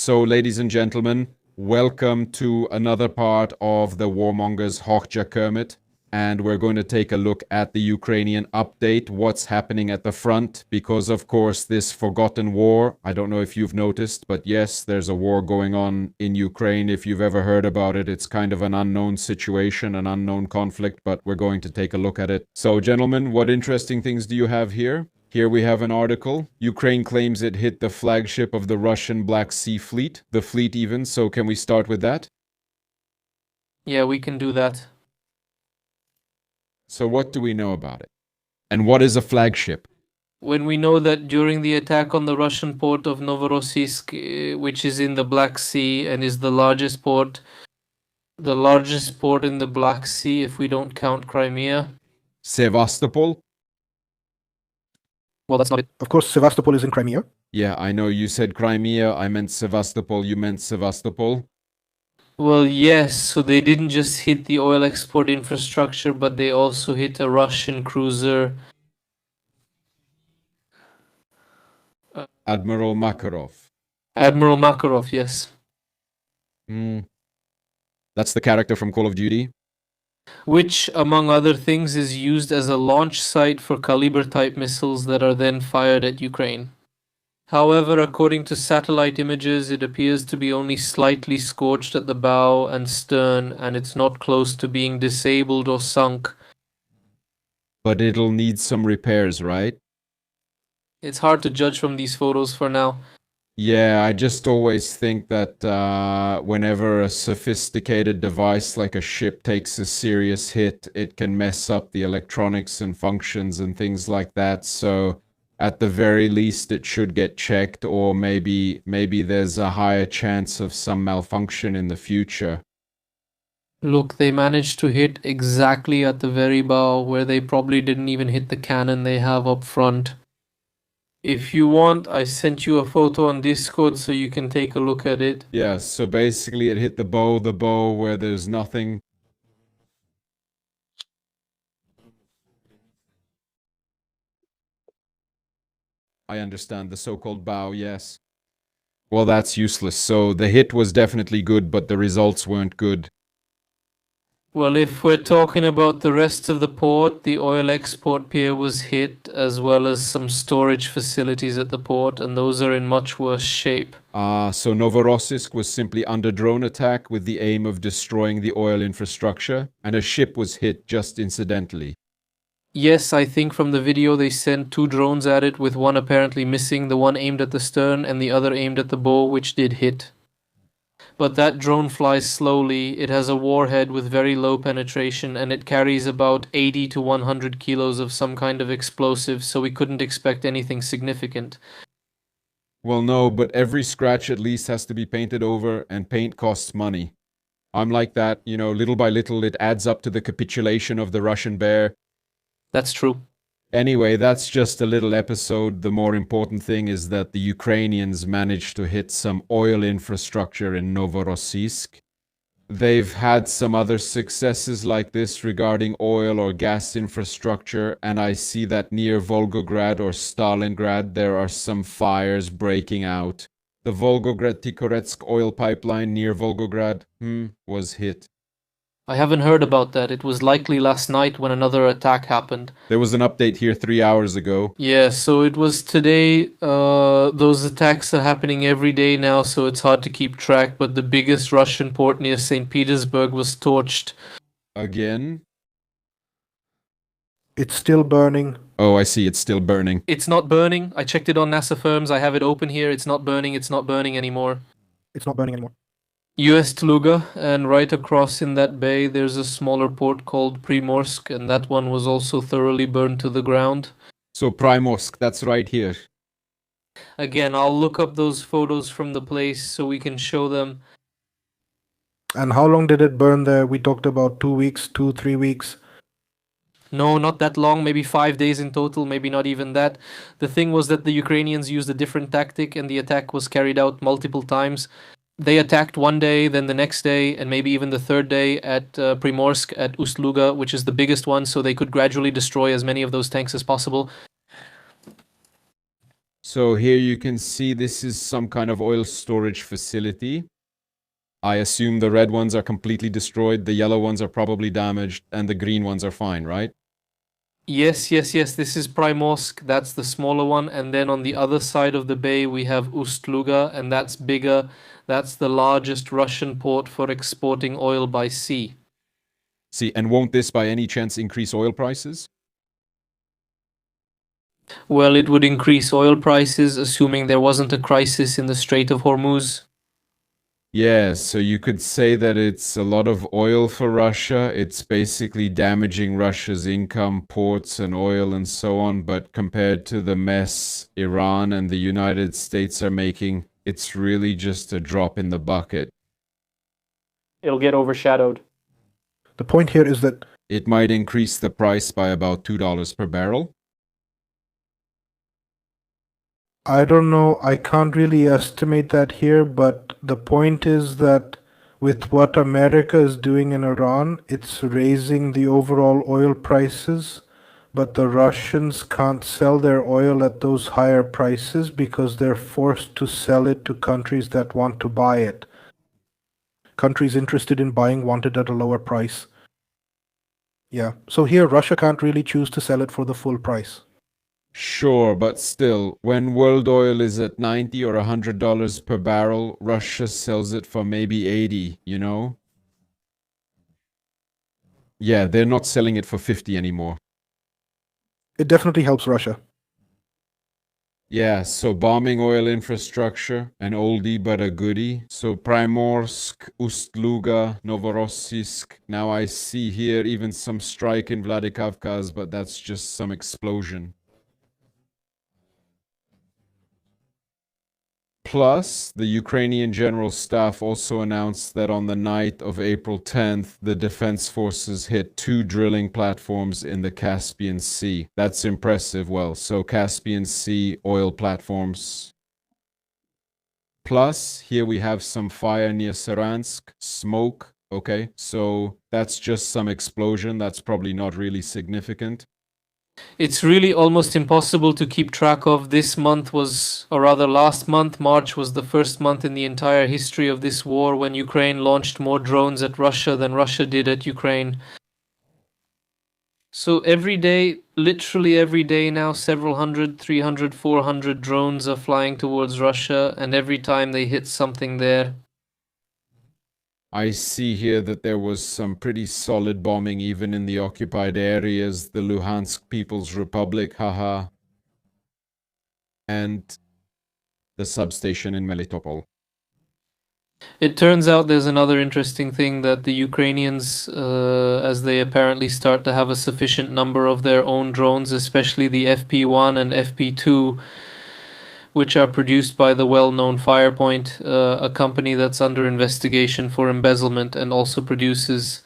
So, ladies and gentlemen, welcome to another part of the Warmongers Hoxha Kermit. And we're going to take a look at the Ukrainian update, what's happening at the front, because of course this forgotten war, I don't know if you've noticed, but yes, there's a war going on in Ukraine. If you've ever heard about it, it's kind of an unknown situation, an unknown conflict, but we're going to take a look at it. So gentlemen, what interesting things do you have here? Here we have an article. Ukraine claims it hit the flagship of the Russian Black Sea Fleet, the fleet even, so can we start with that? Yeah, we can do that. So what do we know about it? And what is a flagship? When we know that during the attack on the Russian port of Novorossiysk, which is in the Black Sea and is the largest port in the Black Sea if we don't count Crimea. Sevastopol? Well, that's not it. Of course, Sevastopol is in Crimea. Yeah, I know you said Crimea, I meant Sevastopol, you meant Sevastopol. Well, yes, so they didn't just hit the oil export infrastructure, but they also hit a Russian cruiser. Admiral Makarov. Admiral Makarov, yes. That's the character from Call of Duty? Which, among other things, is used as a launch site for Kaliber-type missiles that are then fired at Ukraine. However, according to satellite images, it appears to be only slightly scorched at the bow and stern, and it's not close to being disabled or sunk. But it'll need some repairs, right? It's hard to judge from these photos for now. Yeah, I just always think that whenever a sophisticated device like a ship takes a serious hit, it can mess up the electronics and functions and things like that. So at the very least, it should get checked, or maybe there's a higher chance of some malfunction in the future. Look, they managed to hit exactly at the very bow, where they probably didn't even hit the cannon they have up front. If you want, I sent you a photo on Discord so you can take a look at it. Yeah, so basically it hit the bow where there's nothing. I understand, the so-called bow, yes. Well, that's useless. So the hit was definitely good, but the results weren't good. Well, if we're talking about the rest of the port, the oil export pier was hit, as well as some storage facilities at the port, and those are in much worse shape. So Novorossiysk was simply under drone attack with the aim of destroying the oil infrastructure, and a ship was hit just incidentally. Yes, I think from the video they sent 2 drones at it, with one apparently missing, the one aimed at the stern and the other aimed at the bow, which did hit. But that drone flies slowly, it has a warhead with very low penetration, and it carries about 80 to 100 kilos of some kind of explosive, so we couldn't expect anything significant. Well, no, but every scratch at least has to be painted over, and paint costs money. I'm like that, you know, little by little it adds up to the capitulation of the Russian bear. That's true. Anyway, that's just a little episode. The more important thing is that the Ukrainians managed to hit some oil infrastructure in Novorossiysk. They've had some other successes like this regarding oil or gas infrastructure, and I see that near Volgograd or Stalingrad there are some fires breaking out. The Volgograd-Tikhoretsk oil pipeline near Volgograd was hit. I haven't heard about that. It was likely last night when another attack happened. There was an update here 3 hours ago. Yeah, so it was today. Those attacks are happening every day now, so it's hard to keep track, but the biggest Russian port near St. Petersburg was torched. Again? It's still burning. Oh, I see. It's still burning. It's not burning. I checked it on NASA Firms. I have it open here. It's not burning. It's not burning anymore. It's not burning anymore. US Tluga, and right across in that bay there's a smaller port called Primorsk, and that one was also thoroughly burned to the ground. So Primorsk, that's right here. Again, I'll look up those photos from the place so we can show them. And how long did it burn there? We talked about 2 weeks, 3 weeks. No, not that long, maybe 5 days in total, maybe not even that. The thing was that the Ukrainians used a different tactic, and the attack was carried out multiple times. They attacked one day, then the next day, and maybe even the third day at Primorsk, at Ust-Luga, which is the biggest one, so they could gradually destroy as many of those tanks as possible. So here you can see this is some kind of oil storage facility. I assume the red ones are completely destroyed, the yellow ones are probably damaged, and the green ones are fine, right? Yes, yes, yes. This is Primorsk. That's the smaller one. And then on the other side of the bay, we have Ust-Luga, and that's bigger. That's the largest Russian port for exporting oil by sea. See, and won't this by any chance increase oil prices? Well, it would increase oil prices, assuming there wasn't a crisis in the Strait of Hormuz. Yeah, so you could say that it's a lot of oil for Russia. It's basically damaging Russia's income, ports and oil and so on. But compared to the mess Iran and the United States are making, it's really just a drop in the bucket. It'll get overshadowed. The point here is that It might increase the price by about $2 per barrel. I don't know, I can't really estimate that here, but the point is that with what America is doing in Iran, it's raising the overall oil prices, but the Russians can't sell their oil at those higher prices because they're forced to sell it to countries that want to buy it. Countries interested in buying want it at a lower price. Yeah, so here Russia can't really choose to sell it for the full price. Sure, but still, when world oil is at $90 or $100 per barrel, Russia sells it for maybe 80, you know? Yeah, they're not selling it for 50 anymore. It definitely helps Russia. Yeah, so bombing oil infrastructure, an oldie but a goodie. So Primorsk, Ust-Luga, Novorossiysk. Now I see here even some strike in Vladikavkaz, but that's just some explosion. Plus, the Ukrainian General Staff also announced that on the night of April 10th, the defense forces hit 2 drilling platforms in the Caspian Sea. That's impressive. Well, so Caspian Sea oil platforms. Plus, here we have some fire near Saransk, smoke. Okay, so that's just some explosion. That's probably not really significant. It's really almost impossible to keep track of. This month was, or rather last month, March was the first month in the entire history of this war when Ukraine launched more drones at Russia than Russia did at Ukraine. So every day, literally every day now, several hundred, 300, 400 drones are flying towards Russia, and every time they hit something there. I see here that there was some pretty solid bombing even in the occupied areas, the Luhansk People's Republic, haha, and the substation in Melitopol. It turns out there's another interesting thing that the Ukrainians, as they apparently start to have a sufficient number of their own drones, especially the FP1 and FP2, which are produced by the well-known Firepoint, a company that's under investigation for embezzlement and also produces,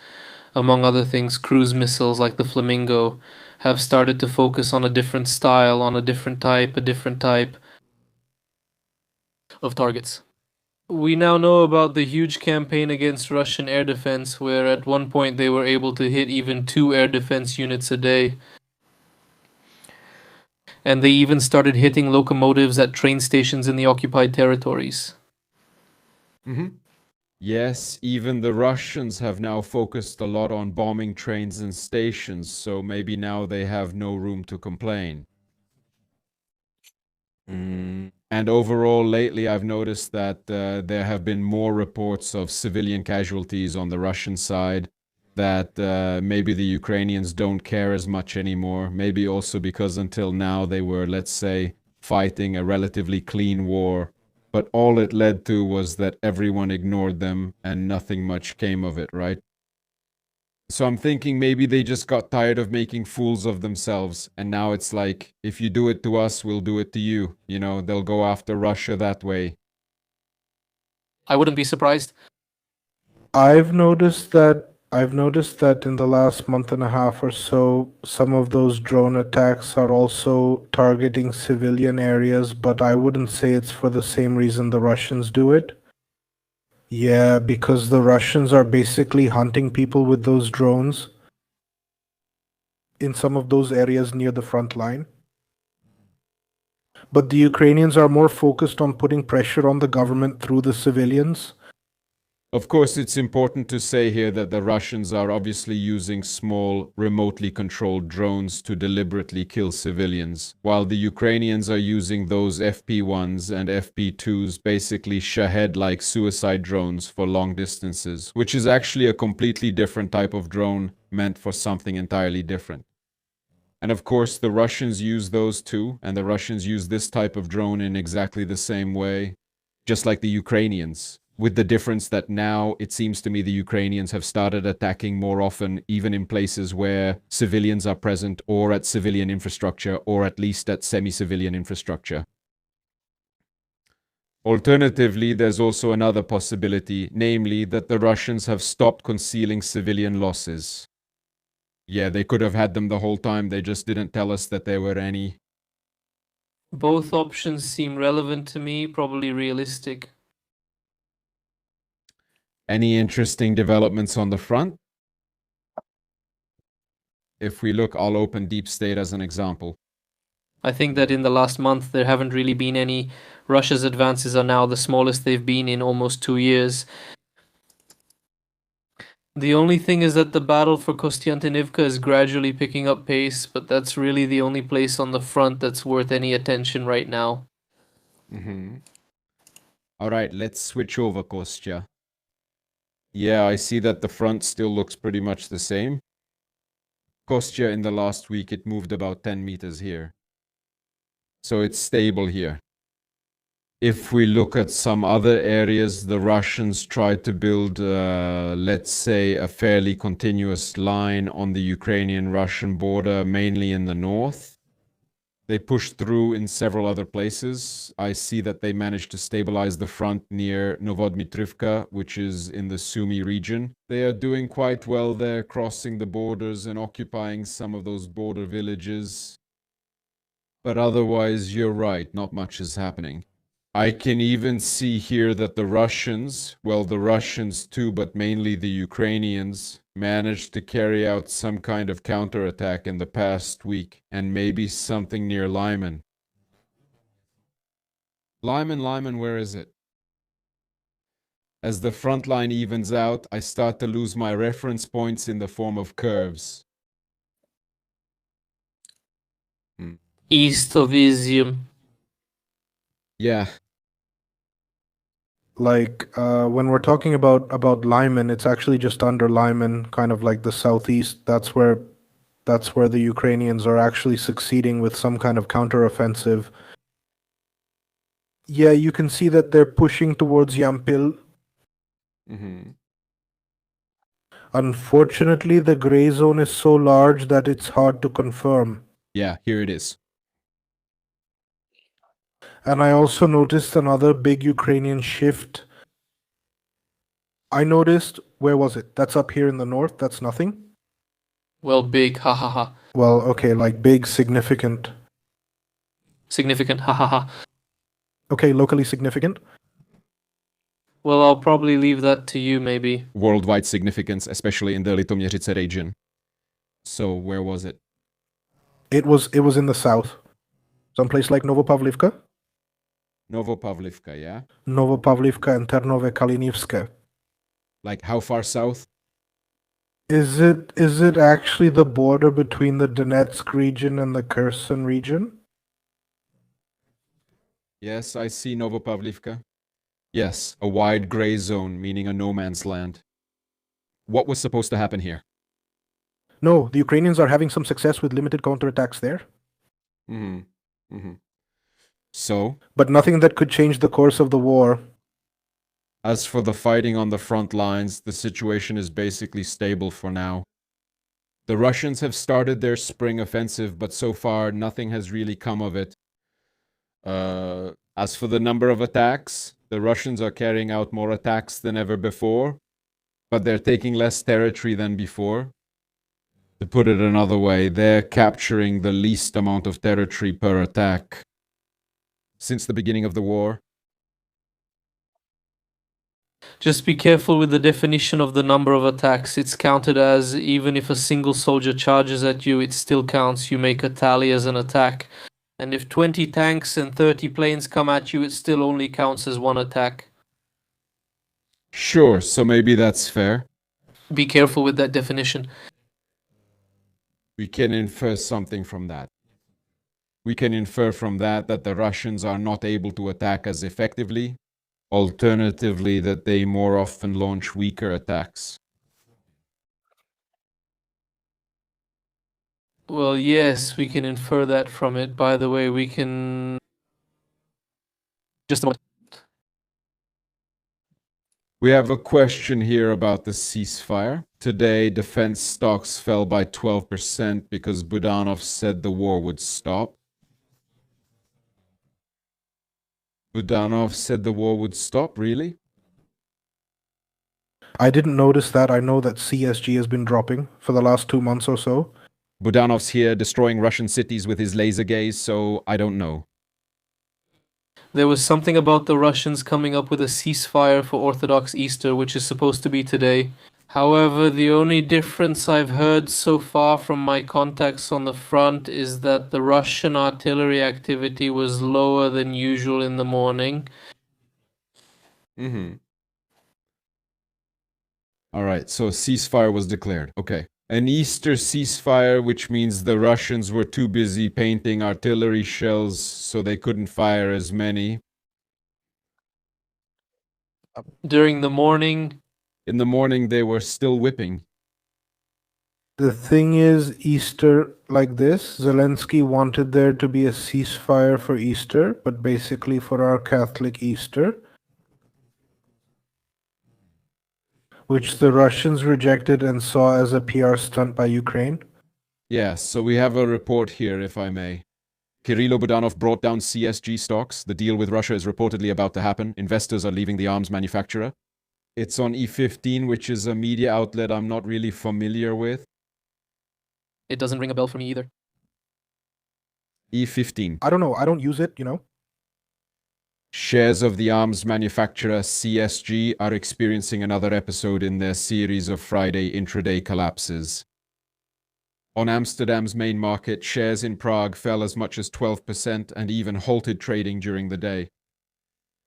among other things, cruise missiles like the Flamingo, have started to focus on a different style, on a different type of targets. We now know about the huge campaign against Russian air defense, where at one point they were able to hit even 2 air defense units a day. And they even started hitting locomotives at train stations in the occupied territories. Yes, even the Russians have now focused a lot on bombing trains and stations, so maybe now they have no room to complain. And overall, lately, I've noticed that there have been more reports of civilian casualties on the Russian side, that maybe the Ukrainians don't care as much anymore. Maybe also because until now they were, let's say, fighting a relatively clean war. But all it led to was that everyone ignored them and nothing much came of it, right? So I'm thinking maybe they just got tired of making fools of themselves. And now it's like, if you do it to us, we'll do it to you. You know, they'll go after Russia that way. I wouldn't be surprised. I've noticed that in the last month and a half or so, some of those drone attacks are also targeting civilian areas, but I wouldn't say it's for the same reason the Russians do it. Yeah, because the Russians are basically hunting people with those drones in some of those areas near the front line. But the Ukrainians are more focused on putting pressure on the government through the civilians. Of course, it's important to say here that the Russians are obviously using small, remotely controlled drones to deliberately kill civilians, while the Ukrainians are using those FP-1s and FP-2s, basically Shahed-like suicide drones for long distances, which is actually a completely different type of drone meant for something entirely different. And of course, the Russians use those too, and the Russians use this type of drone in exactly the same way, just like the Ukrainians, with the difference that now it seems to me the Ukrainians have started attacking more often, even in places where civilians are present, or at civilian infrastructure, or at least at semi-civilian infrastructure. Alternatively, there's also another possibility, namely that the Russians have stopped concealing civilian losses. Yeah, they could have had them the whole time, they just didn't tell us that there were any. Both options seem relevant to me, probably realistic. Any interesting developments on the front? If we look, I'll open Deep State as an example. I think that in the last month there haven't really been any. Russia's advances are now the smallest they've been in almost 2 years. The only thing is that the battle for Kostiantynivka is gradually picking up pace, but that's really the only place on the front that's worth any attention right now. All right, let's switch over, Kostya. Yeah, I see that the front still looks pretty much the same. Kostya, in the last week, it moved about 10 meters here. So it's stable here. If we look at some other areas, the Russians tried to build, let's say, a fairly continuous line on the Ukrainian-Russian border, mainly in the north. They pushed through in several other places. I see that they managed to stabilize the front near Novodmitrivka, which is in the Sumy region. They are doing quite well there, crossing the borders and occupying some of those border villages. But otherwise, you're right, not much is happening. I can even see here that the Russians, well, the Russians too, but mainly the Ukrainians, managed to carry out some kind of counterattack in the past week, and maybe something near Lyman. Lyman, where is it? As the front line evens out, I start to lose my reference points in the form of curves. East of Izium. Yeah. Like when we're talking about Lyman, it's actually just under Lyman, kind of like the southeast. That's where the Ukrainians are actually succeeding with some kind of counteroffensive. Yeah, you can see that they're pushing towards Yampil. Unfortunately, the gray zone is so large that it's hard to confirm. Yeah, here it is. And I also noticed another big Ukrainian shift. I noticed, where was it? That's up here in the north, that's nothing? Well, big, ha ha ha. Well, okay, like big, significant. Significant, ha ha ha. Okay, locally significant. Well, I'll probably leave that to you, maybe. Worldwide significance, especially in the Litoměřice region. So, where was it? It was in the south. Someplace like Novopavlivka? Novopavlivka, yeah? Novopavlivka and Ternové Kalinivske. Like how far south? Is it actually the border between the Donetsk region and the Kherson region? Yes, I see Novopavlivka. Yes, a wide gray zone, meaning a no man's land. What was supposed to happen here? No, the Ukrainians are having some success with limited counterattacks there. So? But nothing that could change the course of the war. As for the fighting on the front lines, the situation is basically stable for now. The Russians have started their spring offensive, but so far nothing has really come of it. As for the number of attacks, the Russians are carrying out more attacks than ever before, but they're taking less territory than before. To put it another way, they're capturing the least amount of territory per attack since the beginning of the war. Just be careful with the definition of the number of attacks. It's counted as, even if a single soldier charges at you, it still counts. You make a tally as an attack. And if 20 tanks and 30 planes come at you, it still only counts as one attack. Sure, so maybe that's fair. Be careful with that definition. We can infer something from that. We can infer from that that the Russians are not able to attack as effectively. Alternatively, that they more often launch weaker attacks. Well, yes, we can infer that from it. By the way, we can... Just a moment. We have a question here about the ceasefire. Today, defense stocks fell by 12% because Budanov said the war would stop. Budanov said the war would stop, really? I didn't notice that. I know that CSG has been dropping for the last 2 months or so. Budanov's here destroying Russian cities with his laser gaze, so I don't know. There was something about the Russians coming up with a ceasefire for Orthodox Easter, which is supposed to be today. However, the only difference I've heard so far from my contacts on the front is that the Russian artillery activity was lower than usual in the morning. All right, so ceasefire was declared. Okay. An Easter ceasefire, which means the Russians were too busy painting artillery shells, so they couldn't fire as many. During the morning, In the morning, they were still whipping. The thing is, Easter like this, Zelensky wanted there to be a ceasefire for Easter, but basically for our Catholic Easter, which the Russians rejected and saw as a PR stunt by Ukraine. Yes, so we have a report here, if I may. Kirilo Budanov brought down CSG stocks. The deal with Russia is reportedly about to happen. Investors are leaving the arms manufacturer. It's on E15, which is a media outlet I'm not really familiar with. it doesn't ring a bell for me either. E15. I don't know. I don't use it, you know. Shares of the arms manufacturer CSG are experiencing another episode in their series of Friday intraday collapses. On Amsterdam's main market, shares in Prague fell as much as 12% and even halted trading during the day.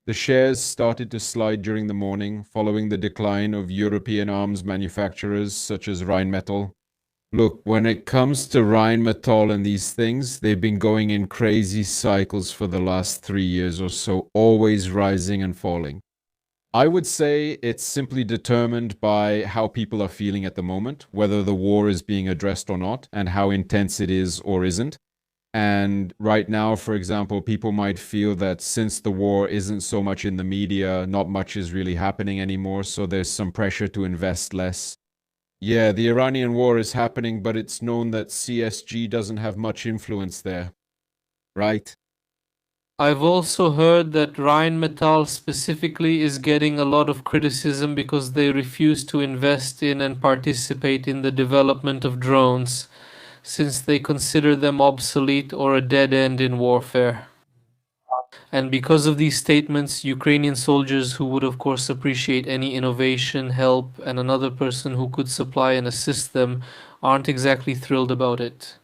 The shares started to slide during the morning, following the decline of European arms manufacturers such as Rheinmetall. Look, when it comes to Rheinmetall and these things, they've been going in crazy cycles for the last 3 years or so, always rising and falling. I would say it's simply determined by how people are feeling at the moment, whether the war is being addressed or not, and how intense it is or isn't. And right now, for example, people might feel that since the war isn't so much in the media, not much is really happening anymore, so there's some pressure to invest less. Yeah, the Iranian war is happening, but it's known that CSG doesn't have much influence there. Right? I've also heard that Rheinmetall specifically is getting a lot of criticism because they refuse to invest in and participate in the development of drones, since they consider them obsolete or a dead end in warfare. And because of these statements, Ukrainian soldiers who would of course appreciate any innovation, help, and another person who could supply and assist them aren't exactly thrilled about it.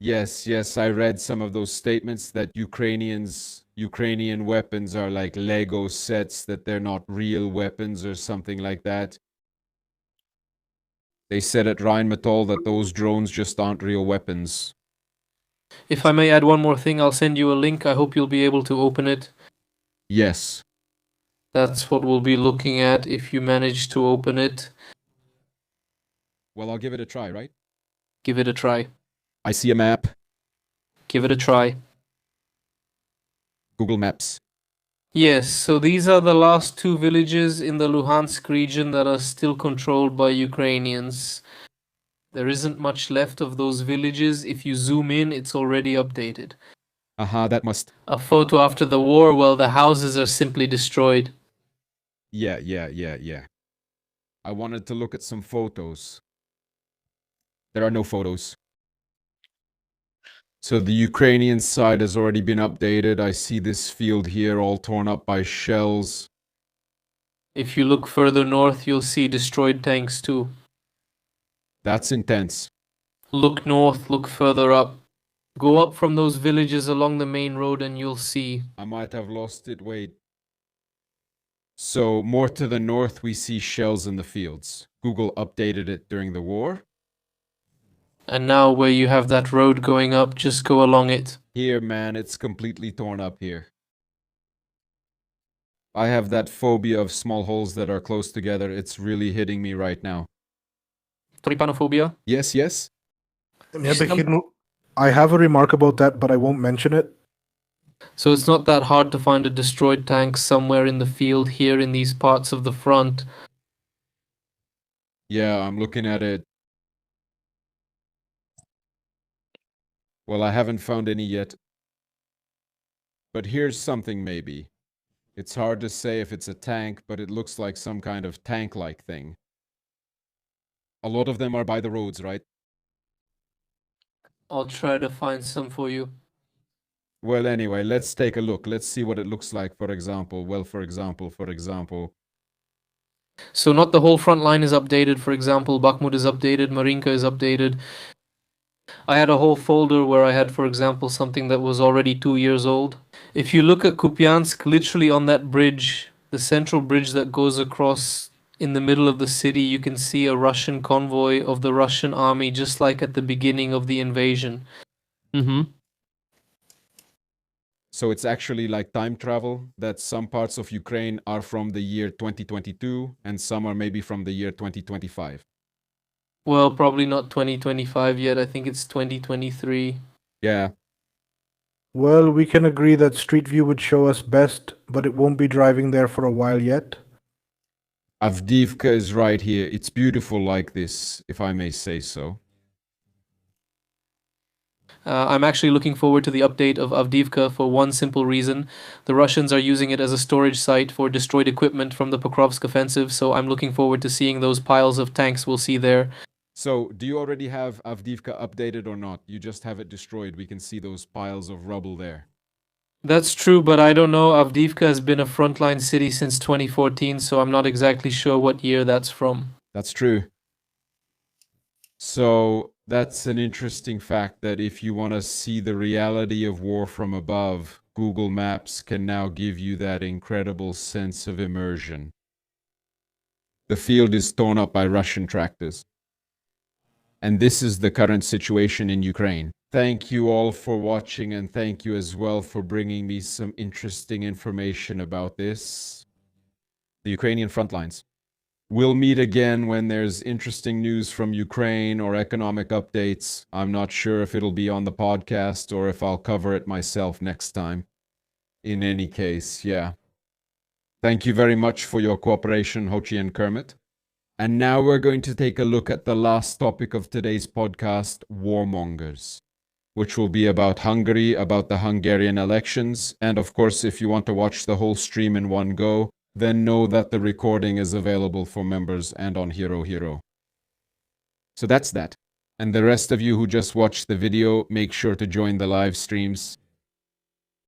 Yes, I read some of those statements that Ukrainian weapons are like Lego sets, that they're not real weapons or something like that. They said at Rheinmetall that those drones just aren't real weapons. If I may add one more thing, I'll send you a link. I hope you'll be able to open it. Yes. That's what we'll be looking at if you manage to open it. Well, I'll give it a try, right? Give it a try. I see a map. Give it a try. Google Maps. Yes, so these are the last two villages in the Luhansk region that are still controlled by Ukrainians. There isn't much left of those villages. If you zoom in, it's already updated. Aha, that must... A photo after the war, well, the houses are simply destroyed. Yeah. I wanted to look at some photos. There are no photos. So the Ukrainian side has already been updated. I see this field here all torn up by shells. If you look further north, you'll see destroyed tanks too. That's intense. Look north, look further up. Go up from those villages along the main road and you'll see. I might have lost it. Wait. So, more to the north, we see shells in the fields. Google updated it during the war. And now where you have that road going up, just go along it. Here, man, it's completely torn up here. I have that phobia of small holes that are close together. It's really hitting me right now. Trypanophobia? Yes, yes? I have a remark about that, but I won't mention it. So it's not that hard to find a destroyed tank somewhere in the field here in these parts of the front. Yeah, I'm looking at it. Well, I haven't found any yet. But here's something maybe. It's hard to say if it's a tank, but it looks like some kind of tank-like thing. A lot of them are by the roads, right? I'll try to find some for you. Well, anyway, let's take a look. Let's see what it looks like, for example. So not the whole front line is updated. For example, Bakhmut is updated, Marinka is updated. I had a whole folder where I had, for example, something that was already 2 years old. If you look at Kupiansk, literally on that bridge, the central bridge that goes across in the middle of the city, you can see a Russian convoy of the Russian army, just like at the beginning of the invasion. So it's actually like time travel, that some parts of Ukraine are from the year 2022 and some are maybe from the year 2025. Well, probably not 2025 yet. I think it's 2023. Yeah. Well, we can agree that Street View would show us best, but it won't be driving there for a while yet. Avdiivka is right here. It's beautiful like this, if I may say so. I'm actually looking forward to the update of Avdiivka for one simple reason. The Russians are using it as a storage site for destroyed equipment from the Pokrovsk offensive, so I'm looking forward to seeing those piles of tanks we'll see there. So, do you already have Avdiivka updated or not? You just have it destroyed. We can see those piles of rubble there. That's true, but I don't know. Avdiivka has been a frontline city since 2014, so I'm not exactly sure what year that's from. That's true. So, that's an interesting fact that if you want to see the reality of war from above, Google Maps can now give you that incredible sense of immersion. The field is torn up by Russian tractors. And this is the current situation in Ukraine. Thank you all for watching, and thank you as well for bringing me some interesting information about this. The Ukrainian front lines. We'll meet again when there's interesting news from Ukraine or economic updates. I'm not sure if it'll be on the podcast or if I'll cover it myself next time. In any case, yeah. Thank you very much for your cooperation, Hochi and Kermit. And now we're going to take a look at the last topic of today's podcast, warmongers, which will be about Hungary, about the Hungarian elections, and of course, if you want to watch the whole stream in one go, then know that the recording is available for members and on Hero Hero. So that's that. And the rest of you who just watched the video, make sure to join the live streams.